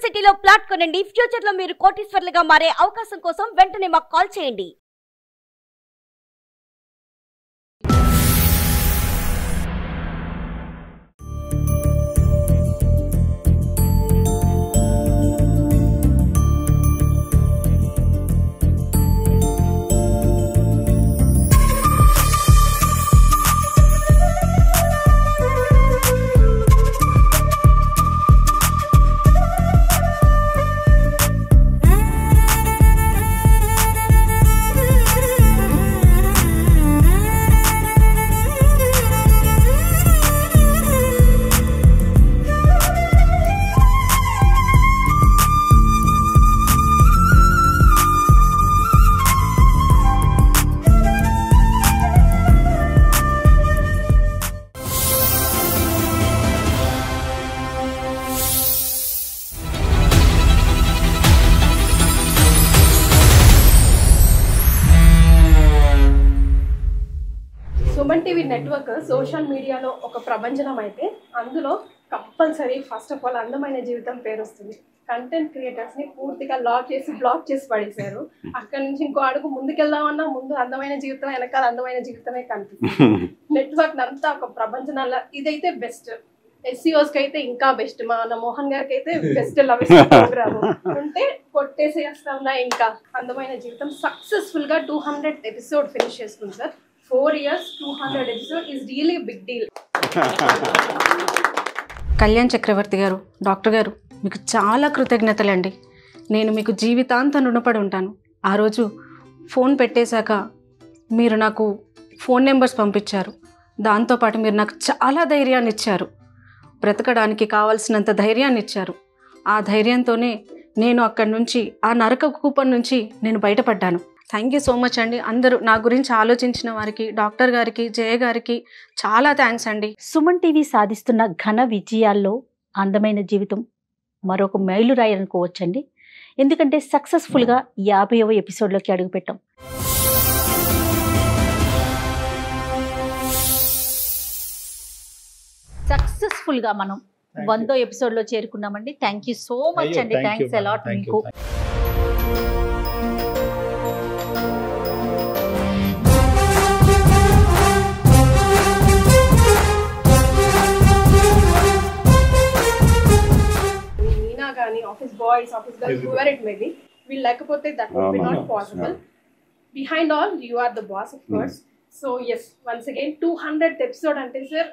Capital సిటీలో plot కొనండి. Future లో మీరు కోటీశ్వర్లుగా మారే అవకాశం కోసం వెంటనే మాకు కాల్ చేయండి. సుమన్ టీవీ నెట్వర్క్ సోషల్ మీడియాలో ఒక ప్రభంజనం అయితే అందులో కంపల్సరీ ఫస్ట్ ఆఫ్ ఆల్ అందమైన జీవితం పేరు వస్తుంది. కంటెంట్ క్రియేటర్స్ ని పూర్తిగా బ్లాక్ చేసి పడేశారు. అక్కడి నుంచి ఇంకో అడుగు ముందుకెళ్దామన్నా ముందు అందమైన జీవితం, వెనకాల అందమైన జీవితమే కనిపిస్తుంది. నెట్వర్క్ అంతా ఒక ప్రభంజనాల ఇదైతే బెస్ట్. SEOs కి అయితే ఇంకా బెస్ట్. మన మోహన్ గారికి అయితే బెస్ట్ లవ్ ప్రోగ్రామ్ ఉంటే కొట్టేసేస్తా. ఇంకా అందమైన జీవితం సక్సెస్ఫుల్ గా 200 ఎపిసోడ్ ఫినిష్ చేసుకుంది sir. 4 years 200 episode is really a big deal. Kalyan Chakravarthy గారు, డాక్టర్ గారు, మీకు చాలా కృతజ్ఞతలండి. నేను మీకు జీవితాంతం రుణపడి ఉంటాను. ఆ రోజు ఫోన్ పెట్టేశాక మీరు నాకు ఫోన్ నెంబర్స్ పంపించారు. దాంతోపాటు మీరు నాకు చాలా ధైర్యాన్ని ఇచ్చారు. బ్రతకడానికి కావాల్సినంత ధైర్యాన్ని ఇచ్చారు. ఆ ధైర్యంతోనే నేను అక్కడి నుంచి, ఆ నరక కూపం నుంచి నేను బయటపడ్డాను. థ్యాంక్ యూ సో మచ్ అండి. అందరూ నా గురించి ఆలోచించిన వారికి, డాక్టర్ గారికి, జయ గారికి చాలా థ్యాంక్స్ అండి. సుమన్ టీవీ సాధిస్తున్న ఘన విజయాల్లో అందమైన జీవితం మరొక మైలురాయి అనుకోవచ్చండి. ఎందుకంటే సక్సెస్ఫుల్గా 50వ ఎపిసోడ్లోకి అడుగుపెట్టాం. సక్సెస్ఫుల్గా మనం 100వ ఎపిసోడ్లో చేరుకున్నామండి. థ్యాంక్ యూ సో మచ్ అండి. థ్యాంక్స్ అలాట్ మీకు. కానీ office boys, office girls, whoever it may be, will లేకపోతే that would be not possible. Behind all, you are the boss, of course. So yes, once again 200th episode అంటే sir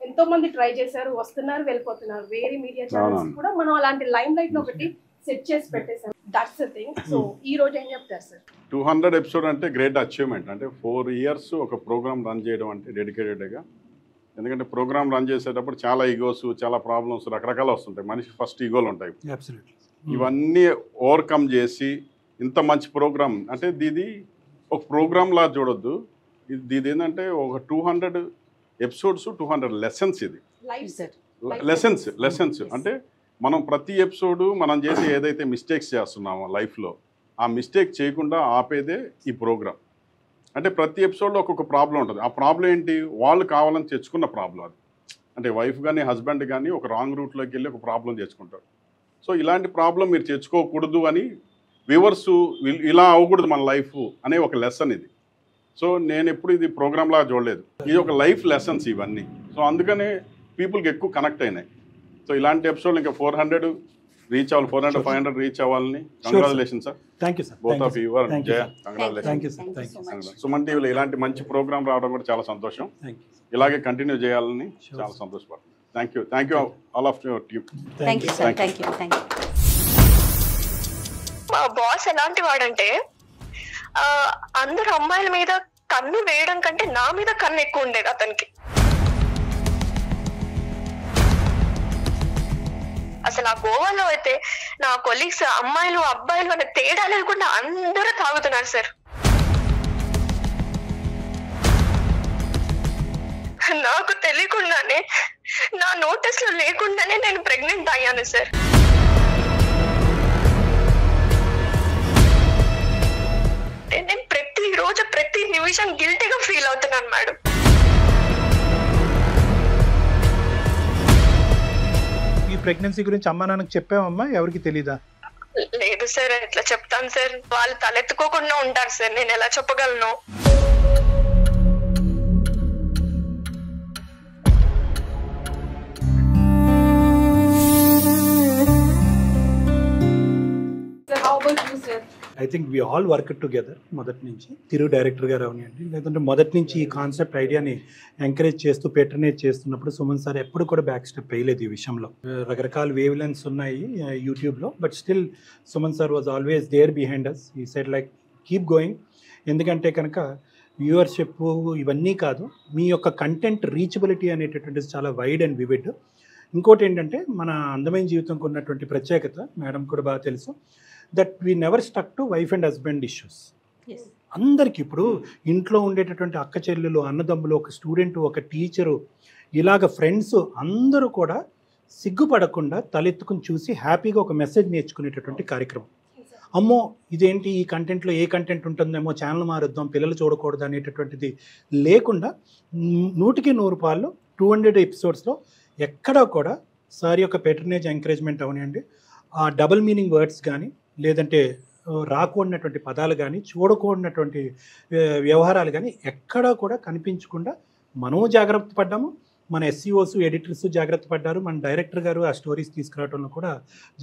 ఎంతో మంది try చేశారు, వస్తున్నారు, వెళ్ళిపోతున్నారు. వేరే మీడియా ఛానల్స్ కూడా మనం అలాంటి లైమ్ లైట్ ఒకటి సెట్ చేసి పెట్టేసాం. That's the thing. సో ఈ రోజు ఏం చెప్తారు సార్? 200 ఎపిసోడ్ అంటే గ్రేట్ అచీవ్మెంట్. అంటే 4 years ఒక ప్రోగ్రామ్ రన్ చేయడం అంటే డెడికేటెడ్గా. ఎందుకంటే ప్రోగ్రామ్ రన్ చేసేటప్పుడు చాలా ఈగోస్, చాలా ప్రాబ్లమ్స్ రకరకాలు వస్తుంటాయి. మనిషి ఫస్ట్ ఈగోలు ఉంటాయి. ఇవన్నీ ఓవర్కమ్ చేసి ఇంత మంచి ప్రోగ్రామ్ అంటే ఇది ఒక ప్రోగ్రామ్ లా చూడొద్దు. ఇది ఏంటంటే ఒక 200 ఎపిసోడ్స్, 200 లెసన్స్. ఇది లెసన్స్ అంటే మనం ప్రతి ఎపిసోడు మనం చేసి ఏదైతే మిస్టేక్స్ చేస్తున్నామో లైఫ్లో, ఆ మిస్టేక్ చేయకుండా ఆపేదే ఈ ప్రోగ్రామ్. అంటే ప్రతి ఎపిసోడ్లో ఒక్కొక్క ప్రాబ్లం ఉంటుంది. ఆ ప్రాబ్లం ఏంటి? వాళ్ళు కావాలని తెచ్చుకున్న ప్రాబ్లం అది. అంటే వైఫ్ కానీ హస్బెండ్ కానీ ఒక రాంగ్ రూట్లోకి వెళ్ళి ఒక ప్రాబ్లం తెచ్చుకుంటారు. సో ఇలాంటి ప్రాబ్లం మీరు తెచ్చుకోకూడదు అని వ్యూవర్స్ ఇలా అవ్వకూడదు మన లైఫ్ అనే ఒక లెసన్ ఇది. సో నేను ఎప్పుడు ఇది ప్రోగ్రామ్లా చూడలేదు. ఇది ఒక లైఫ్ లెసన్స్ ఇవన్నీ. సో అందుకనే పీపుల్కి ఎక్కువ కనెక్ట్ అయినాయి. సో ఇలాంటి ఎపిసోడ్ ఇంకా 400 రీచ్ అవ్వాలి, 400, 500 రీచ్ అవ్వాలని. Congratulation sir. Thank you sir. Both of you and Jaya, congratulation. Suman టీవీలో ఇలాంటి మంచి ప్రోగ్రామ్ రావడం కూడా చాలా సంతోషం. ఇలాగే కంటిన్యూ చేయాలని చాలా సంతోషపడుతుంది. Thank you all of your team. Thank you sir. Thank you. మా బాస్ ఎలాంటి వాడంటే అందరు అమ్మాయిల మీద కన్ను వేయడం కంటే నా మీద కన్ను ఎక్కువ ఉండేది అతనికి. అసలు ఆ గోవాలో అయితే నా కొలీగ్స్ అమ్మాయిలు అబ్బాయిలు అనే తేడా లేకుండా అందరూ తాగుతున్నారు సార్. నాకు తెలియకుండానే, నా నోటీస్ లో లేకుండానే నేను ప్రెగ్నెంట్ అయ్యాను సార్. నేను ప్రతి రోజు ప్రతి నిమిషం గిల్టీగా ఫీల్ అవుతున్నాను మేడం. ఈ ప్రెగ్నెన్సీ గురించి అమ్మా నాన్నకి చెప్పావమ్మా? ఎవరికి తెలీదా? లేదు సార్, ఎట్లా చెప్తాను సార్, వాళ్ళు తలెత్తుకోకుండా ఉంటారు సార్, నేను ఎలా చెప్పగలను? I think we all work together మొదటి నుంచి. తిరు డైరెక్టర్ గారు అవనివ్వండి, లేదంటే మొదటి నుంచి ఈ కాన్సెప్ట్ ఐడియాని ఎంకరేజ్ చేస్తూ పెట్రనేజ్ చేస్తున్నప్పుడు సుమన్ సార్ ఎప్పుడు కూడా బ్యాక్ స్టెప్ వేయలేదు ఈ విషయంలో. రకరకాల వేవ్ లెన్స్ ఉన్నాయి యూట్యూబ్లో, but still Suman sir was always there behind us. He said like keep going. ఎందుకంటే కనుక వ్యూవర్షిప్ ఇవన్నీ కాదు, మీ యొక్క కంటెంట్ రీచబిలిటీ అనేటటువంటిది చాలా వైడ్ అండ్ వివిడ్. ఇంకోటి ఏంటంటే మన అందమైన జీవితంకు ఉన్నటువంటి ప్రత్యేకత మేడం కూడా బాగా తెలుసు, that we never stuck to wife and husband issues. అందరికీ ఇప్పుడు ఇంట్లో ఉండేటటువంటి అక్క చెల్లెలు, అన్నదమ్ములు, ఒక స్టూడెంట్, ఒక టీచరు, ఇలాగ ఫ్రెండ్స్ అందరూ కూడా సిగ్గుపడకుండా తలెత్తుకుని చూసి హ్యాపీగా ఒక మెసేజ్ నేర్చుకునేటటువంటి కార్యక్రమం. అమ్మో ఇదేంటి, ఈ కంటెంట్లో ఏ కంటెంట్ ఉంటుందేమో, ఛానల్ మారుద్దాం, పిల్లలు చూడకూడదు అనేటటువంటిది లేకుండా 100కి 100 పాళ్ళు 200 ఎపిసోడ్స్లో ఎక్కడా కూడా సార్ యొక్క పెట్రనేజ్ ఎంకరేజ్మెంట్ అవనివ్వండి, ఆ డబుల్ మీనింగ్ వర్డ్స్ కానీ, లేదంటే రాకూడనటువంటి పదాలు కానీ, చూడకూడనటువంటి వ్యవహారాలు కానీ ఎక్కడా కూడా కనిపించకుండా మనము జాగ్రత్త పడ్డాము, మన ఎస్సీఓస్ ఎడిటర్స్ జాగ్రత్త పడ్డారు, మన డైరెక్టర్ గారు ఆ స్టోరీస్ తీసుకురావడంలో కూడా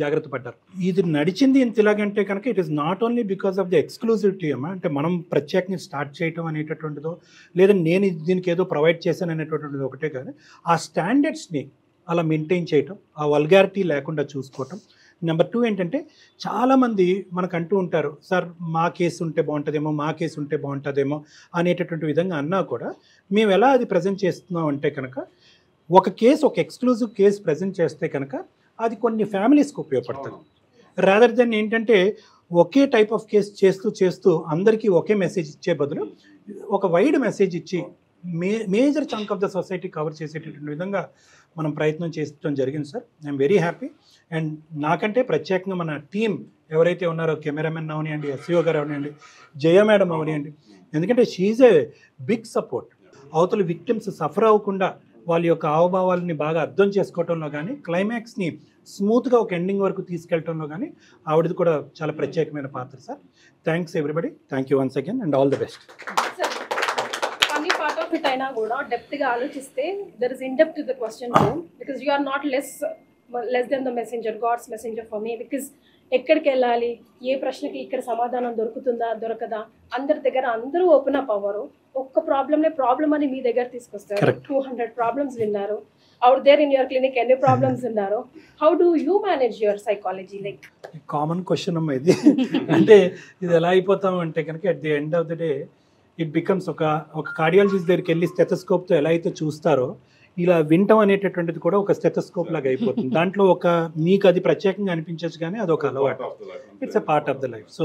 జాగ్రత్త పడ్డారు. ఇది నడిచింది ఇంత ఇలాగంటే కనుక it is not only because of the exclusivity అమ్మా. అంటే మనం ప్రత్యేకంగా స్టార్ట్ చేయటం అనేటటువంటిదో, లేదా నేను దీనికి ఏదో ప్రొవైడ్ చేశాను అనేటటువంటిది ఒకటే కాదు, ఆ స్టాండర్డ్స్ని అలా మెయింటైన్ చేయటం, ఆ వల్గారిటీ లేకుండా చూసుకోవటం. నెంబర్ 2 ఏంటంటే చాలామంది మనకు అంటూ ఉంటారు, సార్ మా కేసు ఉంటే బాగుంటుందేమో, మా కేసు ఉంటే బాగుంటుందేమో అనేటటువంటి విధంగా అన్నా కూడా మేము ఎలా అది ప్రజెంట్ చేస్తున్నాం అంటే కనుక, ఒక కేసు, ఒక ఎక్స్క్లూజివ్ కేసు ప్రజెంట్ చేస్తే కనుక అది కొన్ని ఫ్యామిలీస్కి ఉపయోగపడుతుంది. రాదర్ దెన్ ఏంటంటే ఒకే టైప్ ఆఫ్ కేసు చేస్తూ అందరికీ ఒకే మెసేజ్ ఇచ్చే బదులు ఒక వైడ్ మెసేజ్ ఇచ్చి major chunk of the society cover చేసేటటువంటి విధంగా మనం ప్రయత్నం చేయడం జరిగింది sir. I'm very happy. And నాకంటే ప్రత్యేకంగా మన టీం ఎవరైతే ఉన్నారో, కెమెరామెన్ అవనివ్వండి, ఎస్ఈఓ గారు అవనివ్వండి, జయ మేడం అవనివ్వండి, ఎందుకంటే షీఈ్ ఏ బిగ్ సపోర్ట్. అవతల విక్టిమ్స్ సఫర్ అవ్వకుండా వాళ్ళ యొక్క హావభావాలని బాగా అర్థం చేసుకోవటంలో కానీ, క్లైమాక్స్ని స్మూత్గా ఒక ఎండింగ్ వరకు తీసుకెళ్ళటంలో కానీ ఆవిడది కూడా చాలా ప్రత్యేకమైన పాత్ర sir. Thanks everybody. Thank you once again and all the best. Funny part of it అయినా కూడా డెప్త్గా ఆలోచిస్తే there is in depth to the question because you are not less then the messenger, God's messenger for me. Because ఎక్కడికి వెళ్ళాలి, ఏ ప్రశ్నకి ఇక్కడ సమాధానం దొరుకుతుందా దొరకదా, అందరి దగ్గర అందరూ ఓపెన్ అప్ అవ్వరు. ఒక్క ప్రాబ్లం అని మీ దగ్గర తీసుకొస్తారు. 200 ప్రాబ్లమ్స్ విన్నారు. Out there in your clinic ఎన్ని ప్రాబ్లమ్స్ విన్నారు? How do you manage your psychology? Like common question అమ్మా ఇది. అంటే ఇది ఎలా అయిపోతాం అంటే కనుక at the end of the day it becomes ఒక కార్డియాలజిస్ట్ దగ్గరికి వెళ్ళి స్టెథోస్కోప్తో ఎలా అయితే చూస్తారో ఇలా వింటం అనేటటువంటిది కూడా ఒక స్టెథోస్కోప్ లాగా అయిపోతుంది. దాంట్లో మీకు అది ప్రత్యేకంగా అనిపించచ్చు, కానీ అది ఒక అలవాటు. It's a part of the life. So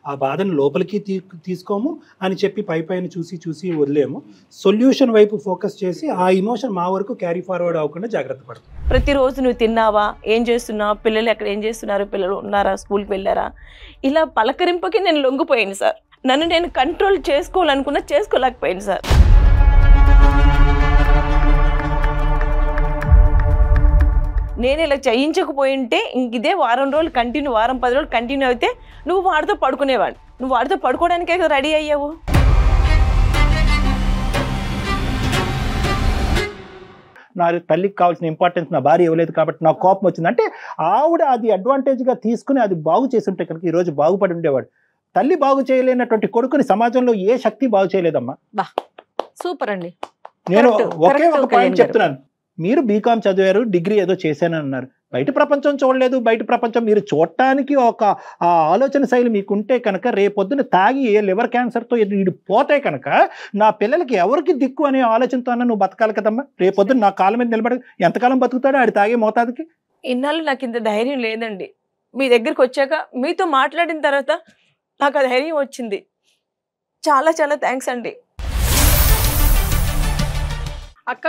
ఆ బాధను లోపలికి తీసుకోము అని చెప్పి పైన చూసి వదిలేము. సొల్యూషన్ వైపు ఫోకస్ చేసి ఆ ఇమోషన్ మా వరకు క్యారీ ఫార్వర్డ్ అవ్వకుండా జాగ్రత్త పడతాం. ప్రతిరోజు నువ్వు తిన్నావా, ఏం చేస్తున్నావు, పిల్లలు ఎక్కడ ఏం చేస్తున్నారు, పిల్లలు ఉన్నారా, స్కూల్కి వెళ్ళారా, ఇలా పలకరింపుకి నేను లొంగిపోయాను సార్. నన్ను నేను కంట్రోల్ చేసుకోవాలనుకున్నా చేసుకోలేకపోయాను సార్. నేను ఇలా చేయించకపోయింటే ఇంక ఇదే వారం రోజులు కంటిన్యూ, వారం 10 రోజులు కంటిన్యూ అయితే నువ్వు వాడితో పడుకునేవాడు. నువ్వు వాడితో పడుకోవడానికే రెడీ అయ్యావు. నా తల్లికి కావాల్సిన ఇంపార్టెన్స్ నా భార్య ఇవ్వలేదు కాబట్టి నాకు కోపం వచ్చింది అంటే ఆవిడ అది అడ్వాంటేజ్గా తీసుకుని అది బాగు చేసి ఉంటే కనుక ఈరోజు బాగుపడి ఉండేవాడు. తల్లి బాగు చేయలేనటువంటి కొడుకుని సమాజంలో ఏ శక్తి బాగు చేయలేదమ్మా. సూపర్ అండి. నేను ఒకే ఒక పాయింట్ చెప్తున్నాను, మీరు బీకామ్ చదివారు, డిగ్రీ ఏదో చేశానని అన్నారు, బయట ప్రపంచం చూడలేదు. బయట ప్రపంచం మీరు చూడటానికి ఒక ఆలోచన శైలి మీకుంటే కనుక రేపొద్దున తాగి ఏ లివర్ క్యాన్సర్తో వీడు పోతే కనుక నా పిల్లలకి ఎవరికి దిక్కు అనే ఆలోచనతో అన్న నువ్వు బతకాలి కదమ్మా. రేపొద్దున నా కాళ్ళ మీద నిలబడి ఎంతకాలం బతుకుతాడో ఆడి తాగే మోతాదుకి. ఇన్నాళ్ళు నాకు ఇంత ధైర్యం లేదండి. మీ దగ్గరికి వచ్చాక మీతో మాట్లాడిన తర్వాత నాకు ఆ ధైర్యం వచ్చింది. చాలా చాలా థ్యాంక్స్ అండి. అక్క,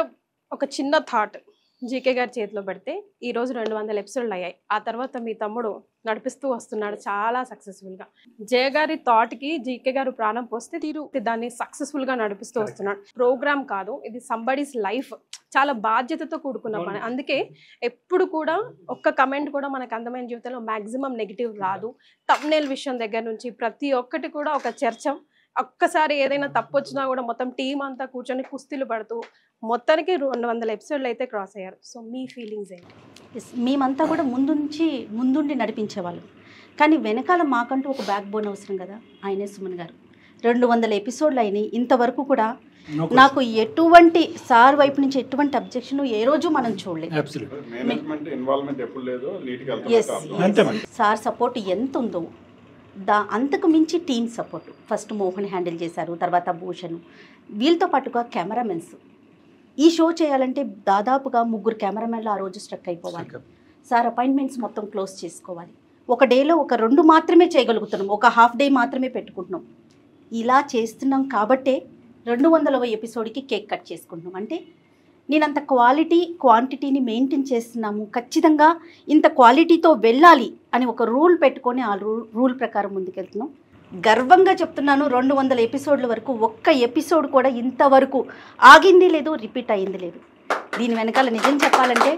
ఒక చిన్న థాట్, జీకే గారి చేతిలో పెడితే ఈ రోజు 200 ఎపిసోడ్లు అయ్యాయి. ఆ తర్వాత మీ తమ్ముడు నడిపిస్తూ వస్తున్నాడు చాలా సక్సెస్ఫుల్గా. జయ గారి థాట్కి జీకే గారు ప్రాణం పోస్తే తీరు దాన్ని సక్సెస్ఫుల్గా నడిపిస్తూ వస్తున్నాడు. ప్రోగ్రామ్ కాదు, ఇది సంబడీస్ లైఫ్. చాలా బాధ్యతతో కూడుకున్న పని. అందుకే ఎప్పుడు కూడా ఒక్క కమెంట్ కూడా మనకు అందమైన జీవితంలో మ్యాక్సిమం నెగిటివ్ రాదు. థంబ్నెయిల్ విషయం దగ్గర నుంచి ప్రతి ఒక్కటి కూడా ఒక చర్చ. ఒక్కసారి ఏదైనా తప్పు వచ్చినా కూడా మొత్తం టీం అంతా కూర్చొని కుస్తీలు పడుతూ మొత్తానికి 200 ఎపిసోడ్లు అయితే క్రాస్ అయ్యారు. సో మీ ఫీలింగ్స్ ఏంటి? మేమంతా కూడా ముందుండి నడిపించేవాళ్ళం, కానీ వెనకాల మాకంటూ ఒక బ్యాక్ బోన్ అవసరం కదా. ఆయనే సుమన్ గారు 200 ఎపిసోడ్లు అయినాయి. ఇంతవరకు కూడా నాకు ఎటువంటి సార్ వైపు నుంచి ఎటువంటి అబ్జెక్షన్ ఏ రోజు మనం చూడలేదు. సార్ సపోర్ట్ ఎంత ఉందో అంతకు మించి team support. First Mohan handle చేశారు, తర్వాత భూషణ్, వీళ్ళతో పాటుగా కెమెరామెన్స్. ఈ షో చేయాలంటే దాదాపుగా 3 కెమెరామెన్లు ఆ రోజు స్ట్రక్ అయిపోవాలి. సార్ అపాయింట్మెంట్స్ మొత్తం క్లోజ్ చేసుకోవాలి. ఒక డేలో ఒక 2 మాత్రమే చేయగలుగుతున్నాం, ఒక హాఫ్ డే మాత్రమే పెట్టుకుంటున్నాం. ఇలా చేస్తున్నాం కాబట్టే 200వ ఎపిసోడ్కి కేక్ కట్ చేసుకుంటున్నాం. అంటే నేను అంత క్వాంటిటీని మెయింటైన్ చేస్తున్నాము, ఖచ్చితంగా ఇంత క్వాలిటీతో వెళ్ళాలి అని ఒక రూల్ పెట్టుకొని ఆ రూల్ ప్రకారం ముందుకెళ్తున్నాం. గర్వంగా చెప్తున్నాను, 200 ఎపిసోడ్ల వరకు ఒక్క ఎపిసోడ్ కూడా ఇంతవరకు ఆగింది లేదు, రిపీట్ అయ్యింది లేదు. దీని వెనకాల నిజం చెప్పాలంటే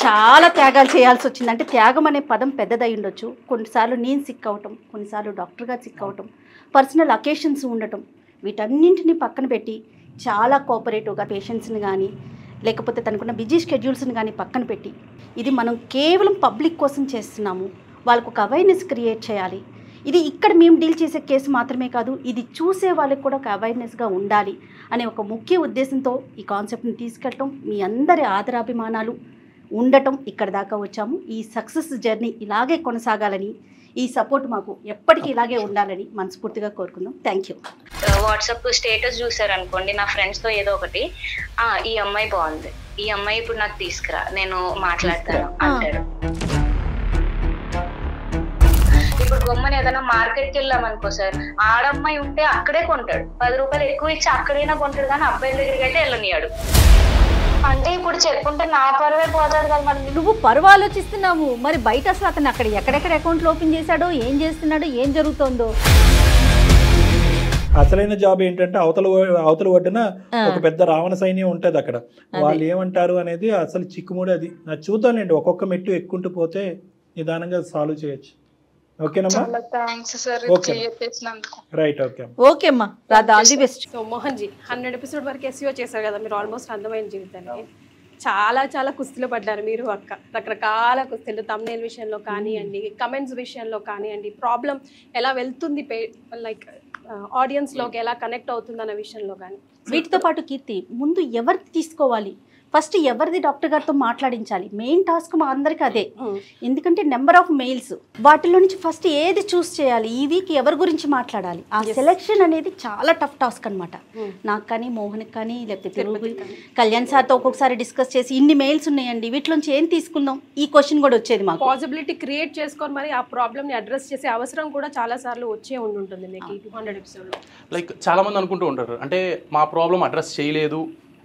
చాలా త్యాగాలు చేయాల్సి వచ్చింది. అంటే త్యాగం అనే పదం పెద్దదై ఉండొచ్చు. కొన్నిసార్లు నేను సిక్ అవటం, కొన్నిసార్లు డాక్టర్గా సిక్ అవటం, పర్సనల్ అకేషన్స్ ఉండటం, వీటన్నింటినీ పక్కన పెట్టి చాలా కోఆపరేటివ్గా పేషెంట్స్ని కానీ లేకపోతే తనకున్న బిజీ షెడ్యూల్స్ని కానీ పక్కన పెట్టి ఇది మనం కేవలం పబ్లిక్ కోసం చేస్తున్నాము, వాళ్ళకు ఒక అవేర్నెస్ క్రియేట్ చేయాలి. ఇది ఇక్కడ మేము డీల్ చేసే కేసు మాత్రమే కాదు, ఇది చూసే వాళ్ళకి కూడా ఒక అవేర్నెస్గా ఉండాలి అనే ఒక ముఖ్య ఉద్దేశంతో ఈ కాన్సెప్ట్ని తీసుకెళ్ళటం, మీ అందరి ఆదరాభిమానాలు ఉండటం ఇక్కడ దాకా వచ్చాము. ఈ సక్సెస్ జర్నీ ఇలాగే కొనసాగాలని, ఈ సపోర్ట్ మాకు ఎప్పటికీ ఇలాగే ఉండాలని మనస్ఫూర్తిగా కోరుకుందాం. Thank you. వాట్సాప్ స్టేటస్ చూసారనుకోండి, నా ఫ్రెండ్స్తో ఏదో ఒకటి, ఈ అమ్మాయి బాగుంది, ఈ అమ్మాయి ఇప్పుడు నాకు తీసుకురా, నేను మాట్లాడతాను అంటారు. ఇప్పుడు గొమ్మని ఏదైనా మార్కెట్కి వెళ్ళామనుకో సార్, ఆడమ్మాయి ఉంటే అక్కడే కొంటాడు, 10 రూపాయలు ఎక్కువ ఇచ్చి అక్కడైనా కొంటాడు, కానీ అబ్బాయిల దగ్గరికి అయితే వెళ్ళనియాడు. అంటే ఇప్పుడు చెప్పుకుంటే నా పరువే పోతాడు కదా. మరి నువ్వు పరువు ఆలోచిస్తున్నావు, మరి బయట అసలు అతను అక్కడ ఎక్కడెక్కడ అకౌంట్లు ఓపెన్ చేశాడో, ఏం చేస్తున్నాడో, ఏం జరుగుతుందో. అసలైన జాబ్ ఏంటంటే అవతల ఒడ్డున ఒక పెద్ద రావణ సైన్యం ఉంటది. అక్కడ వాళ్ళు ఏమంటారు అనేది అసలు చిక్కుముడి. అది చూద్దానండి, ఒక్కొక్క మెట్టు ఎక్కుంటూ పోతే నిదానంగా సాల్వ్ చేయొచ్చు. ఓకేనమ్మా, రైట్, ఓకే అమ్మా, all the best. So Mohan ji 100 episode వరకు ఎస్ఈఓ చేశారు కదా మీరు. ఆల్మోస్ట్ అందమైన జీవితాన్ని చాలా కుస్తీలు పడ్డారు మీరు అక్క. రకరకాల కుస్తీలు, థంబ్నెయిల్ విషయంలో కానివ్వండి, కమెంట్స్ విషయంలో కానివ్వండి, ప్రాబ్లం ఎలా వెళ్తుంది లైక్ ఆడియన్స్లోకి ఎలా కనెక్ట్ అవుతుంది అన్న విషయంలో కానీ. వీటితో పాటు కీర్తి, ముందు ఎవరిది తీసుకోవాలి, ఫస్ట్ ఎవరిది డాక్టర్ గారితో మాట్లాడించాలి. మెయిన్ టాస్క్ మా అందరికీ అదే. ఎందుకంటే నెంబర్ ఆఫ్ మెయిల్స్, వాటిలో నుంచి ఫస్ట్ ఏది చూస్ చేయాలి, ఈ వీక్ ఎవరి గురించి మాట్లాడాలి, ఆ సెలెక్షన్ అనేది చాలా టఫ్ టాస్క్ అనమాట. నాకు కానీ, మోహన్కి కానీ, లేకపోతే కళ్యాణ్ సార్తో ఒక్కొక్కసారి డిస్కస్ చేసి ఇన్ని మెయిల్స్ ఉన్నాయండి, వీటిలోంచి ఏం తీసుకుందాం, ఈ క్వశ్చన్ కూడా వచ్చేది మాకు. పాసిబిలిటీ క్రియేట్ చేసుకొని మరి ఆ ప్రాబ్లమ్ని అడ్రస్ చేసే అవసరం కూడా చాలా సార్లు వచ్చే ఉంటుంది మీకు 200 ఎపిసోడ్లో. లైక్ చాలా మంది అనుకుంటూ ఉంటారు, అంటే మా ప్రాబ్లం అడ్రస్ చేయలేదు,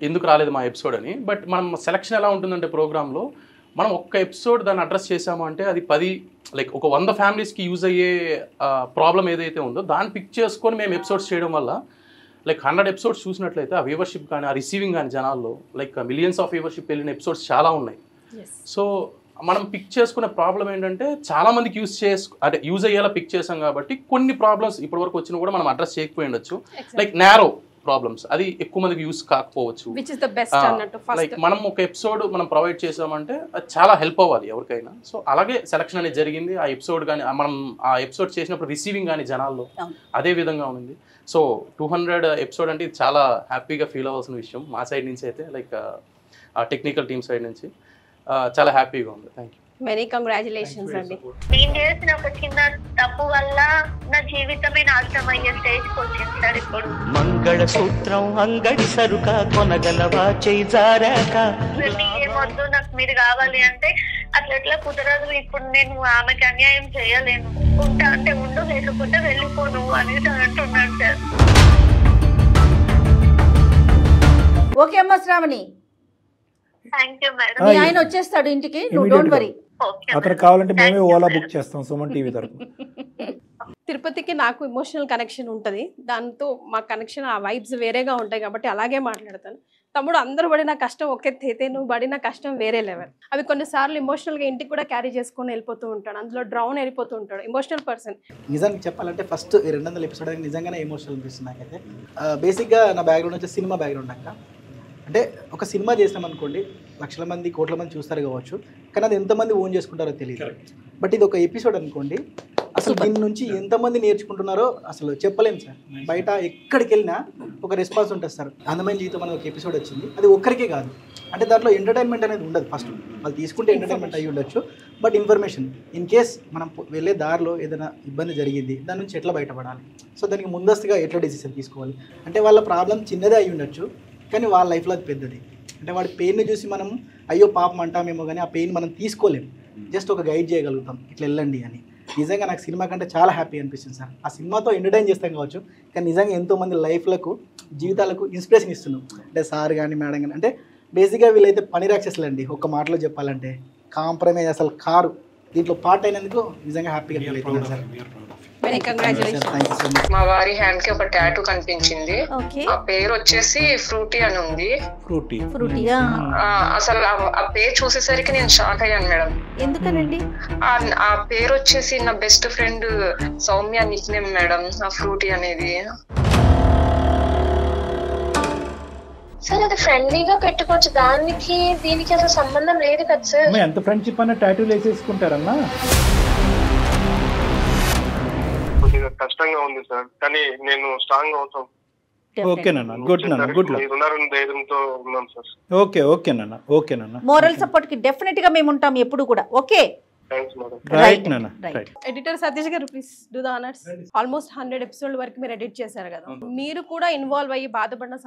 ఎందుకు రాలేదు మా ఎపిసోడ్ అని. బట్ మనం సెలక్షన్ ఎలా ఉంటుందంటే ప్రోగ్రాంలో, మనం ఒక్క ఎపిసోడ్ దాన్ని అడ్రస్ చేసాము అంటే అది 10 లైక్ ఒక 100 ఫ్యామిలీస్కి యూజ్ అయ్యే ప్రాబ్లం ఏదైతే ఉందో దాన్ని పిక్ చేసుకొని మేము ఎపిసోడ్స్ చేయడం వల్ల లైక్ 100 ఎపిసోడ్స్ చూసినట్లయితే ఆ వ్యూవర్షిప్ కానీ, ఆ రిసీవింగ్ కానీ జనాల్లో లైక్ మిలియన్స్ ఆఫ్ వ్యూవర్షిప్ వెళ్ళిన ఎపిసోడ్స్ చాలా ఉన్నాయి. సో మనం పిక్ చేసుకునే ప్రాబ్లం ఏంటంటే చాలా మందికి అంటే యూజ్ అయ్యేలా పిక్ చేసాం కాబట్టి కొన్ని ప్రాబ్లమ్స్ ఇప్పటివరకు వచ్చినా కూడా మనం అడ్రస్ చేయకపోయి ఉండొచ్చు. లైక్ నేరో ప్రాబ్లమ్స్, అది ఎక్కువ మందికి యూస్ కాకపోవచ్చు. లైక్ మనం ఒక ఎపిసోడ్ మనం ప్రొవైడ్ చేసామంటే అది చాలా హెల్ప్ అవ్వాలి ఎవరికైనా. సో అలాగే సెలక్షన్ అనేది జరిగింది. ఆ ఎపిసోడ్ కానీ మనం ఆ ఎపిసోడ్ చేసినప్పుడు రిసీవింగ్ కానీ జనాల్లో అదే విధంగా ఉంది. సో 200 ఎపిసోడ్ అంటే చాలా హ్యాపీగా ఫీల్ అవ్వాల్సిన విషయం మా సైడ్ నుంచి అయితే, లైక్ టెక్నికల్ టీమ్ సైడ్ నుంచి చాలా హ్యాపీగా ఉంది. Thank you. మెనీ కంగ్రాచులేషన్స్ అండి. నేను చేసిన ఒక చిన్న తప్పు వల్ల నా జీవితమే నాశనం అయ్యే స్టేజ్కి వచ్చింది సార్. ఇప్పుడు మంగళ సూత్రం అంగడి సరుక కొనగలవా చేజారాక ఏమొద్దు, నాకు మీరు కావాలి అంటే అట్లా కుదరదు. ఇప్పుడు నేను ఆమెకి అన్యాయం చేయలేను, ఉంటా అంటే ఉండు, లేకపోతే వెళ్ళిపోను అనేది అంటున్నాను సార్. ఓకే అమ్మ శ్రావణి, థ్యాంక్ యూ మేడం. మీ ఆయన వచ్చేస్తాడు ఇంటికి, నువ్వు డోంట్ వరీ. అతను కావాలంటే మేమే ఓలా బుక్ చేస్తాం సుమన్ టీవీ తరఫున. తిరుపతికి నాకు ఎమోషనల్ కనెక్షన్ ఉంటుంది, దాంతో మా కనెక్షన్ ఆ వైబ్స్ వేరేగా ఉంటాయి కాబట్టి అలాగే మాట్లాడతాను. తమ్ముడు అందరూ పడిన కష్టం ఒకే అయితే, నువ్వు పడిన కష్టం వేరే లెవెల్. అవి కొన్నిసార్లు ఎమోషనల్గా ఇంటికి కూడా క్యారీ చేసుకొని వెళ్ళిపోతూ ఉంటాడు, అందులో డ్రౌన్ వెళ్ళిపోతూ ఉంటాడు. Emotional person. నిజానికి చెప్పాలంటే ఫస్ట్ 200 ఎపిసోడ్ నిజంగానే ఎమోషనల్ అనిపిస్తుంది నాకైతే. బేసిక్గా నా బ్యాక్గ్రౌండ్ వచ్చి సినిమా బ్యాక్గ్రౌండ్ అక్క. అంటే ఒక సినిమా చేసినాం అనుకోండి, లక్షల మంది కోట్ల మంది చూస్తారు కావచ్చు, కానీ అది ఎంతమంది ఓన్ చేసుకుంటారో తెలియదు. బట్ ఇది ఒక ఎపిసోడ్ అనుకోండి, అసలు దీని నుంచి ఎంతమంది నేర్చుకుంటున్నారో అసలు చెప్పలేము సార్. బయట ఎక్కడికి వెళ్ళినా ఒక రెస్పాన్స్ ఉంటుంది సార్. అందమైన జీవితం అనేది ఒక ఎపిసోడ్ వచ్చింది, అది ఒక్కరికే కాదు. అంటే దాంట్లో ఎంటర్టైన్మెంట్ అనేది ఉండదు. ఫస్ట్ వాళ్ళు తీసుకుంటే ఎంటర్టైన్మెంట్ అయ్యి ఉండొచ్చు, బట్ ఇన్ఫర్మేషన్ ఇన్ కేస్ మనం వెళ్ళే దారిలో ఏదైనా ఇబ్బంది జరిగింది, దాని నుంచి ఎట్లా బయటపడాలి, సో దానికి ముందస్తుగా ఎట్లా డెసిషన్ తీసుకోవాలి. అంటే వాళ్ళ ప్రాబ్లం చిన్నదే అయ్యి ఉండొచ్చు, కానీ వాళ్ళ లైఫ్లో అది పెద్దది. అంటే వాడి పెయిన్ని చూసి మనం అయ్యో పాపం అంటామేమో, కానీ ఆ పెయిన్ మనం తీసుకోలేము. జస్ట్ ఒక గైడ్ చేయగలుగుతాం, ఇట్లా వెళ్ళండి అని. నిజంగా నాకు సినిమా కంటే చాలా హ్యాపీ అనిపిస్తుంది సార్. ఆ సినిమాతో ఎంటర్టైన్ చేస్తాం కావచ్చు, కానీ నిజంగా ఎంతోమంది లైఫ్లకు జీవితాలకు ఇన్స్పిరేషన్ ఇస్తున్నాం. అంటే సార్ కానీ మేడం కానీ, అంటే బేసిక్గా వీళ్ళైతే పని రాక్షసులండి. ఒక్క మాటలో చెప్పాలంటే కాంప్రమైజ్ అసలు కారు. దీంట్లో పార్ట్ అయినందుకు నిజంగా హ్యాపీగా ఫీల్ అవుతున్నాను సార్. మా వారి హ్యాండ్ కి ఒక టాటూ కనిపించింది. ఆ పేరు వచ్చేసి ఫ్రూటీ అని ఉంది. అసలు ఆ పేరు చూసేసరికి నేను షాక్ అయ్యాను మేడం. ఎందుకనండి? ఆ పేరు వచ్చేసి నా best friend Soumya Nick name madam, ఆ ఫ్రూటీ అనేది. సార్ అది ఫ్రెండ్లీగా పెట్టుకోవచ్చు, దానికి దీనికి అసలు సంబంధం లేదు కదా సార్. ఎంత ఫ్రెండ్షిప్ అన్న టాటూలు వేసేసుకుంటారన్నా? కొద్దిగా కష్టంగా ఉంది సార్, కానీ నేను స్ట్రాంగ్ అవుతాం. ఓకేనన్నా, గుడ్ నాన్న, గుడ్ లక్. ధైర్యంతో ఉన్నాం సార్. ఓకేనన్నా, ఓకేనన్నా. మోరల్ సపోర్ట్ కి డెఫినెట్ గా మేము ఉంటాం ఎప్పుడు కూడా. ఓకే, రైట్ నాన్న, రైట్. ఎడిటర్ సతీష్ గారు please do the honours. Almost 100 episode వరకు మీరు ఎడిట్ చేశారు కదా, మీరు కూడా ఇన్వాల్వ్ అయ్యి బాధపడిన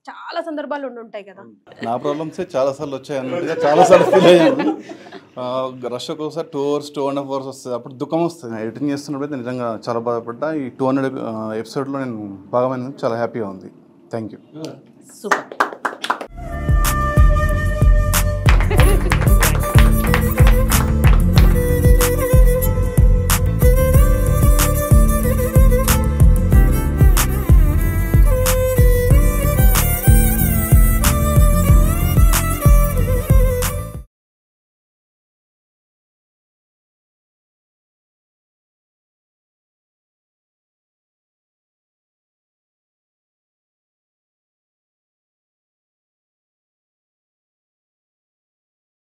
చాలా సందర్భాలు ఉండుంటాయి కదా. నా ప్రాబ్లమ్స్ చాలా సార్లు వచ్చాయి అన్నట్టుగా చాలా సార్లు ఫీల్ అయ్యాను. రష్ ఒక్కోసారి 2 hours 2.5 hours వస్తుంది, అప్పుడు దుఃఖం వస్తుంది. ఎడిటింగ్ చేస్తున్నప్పుడు నిజంగా చాలా బాధపడ్డా. ఈ 200 ఎపిసోడ్లో నేను భాగమైనందుకు చాలా హ్యాపీగా ఉంది. Thank you. సూపర్.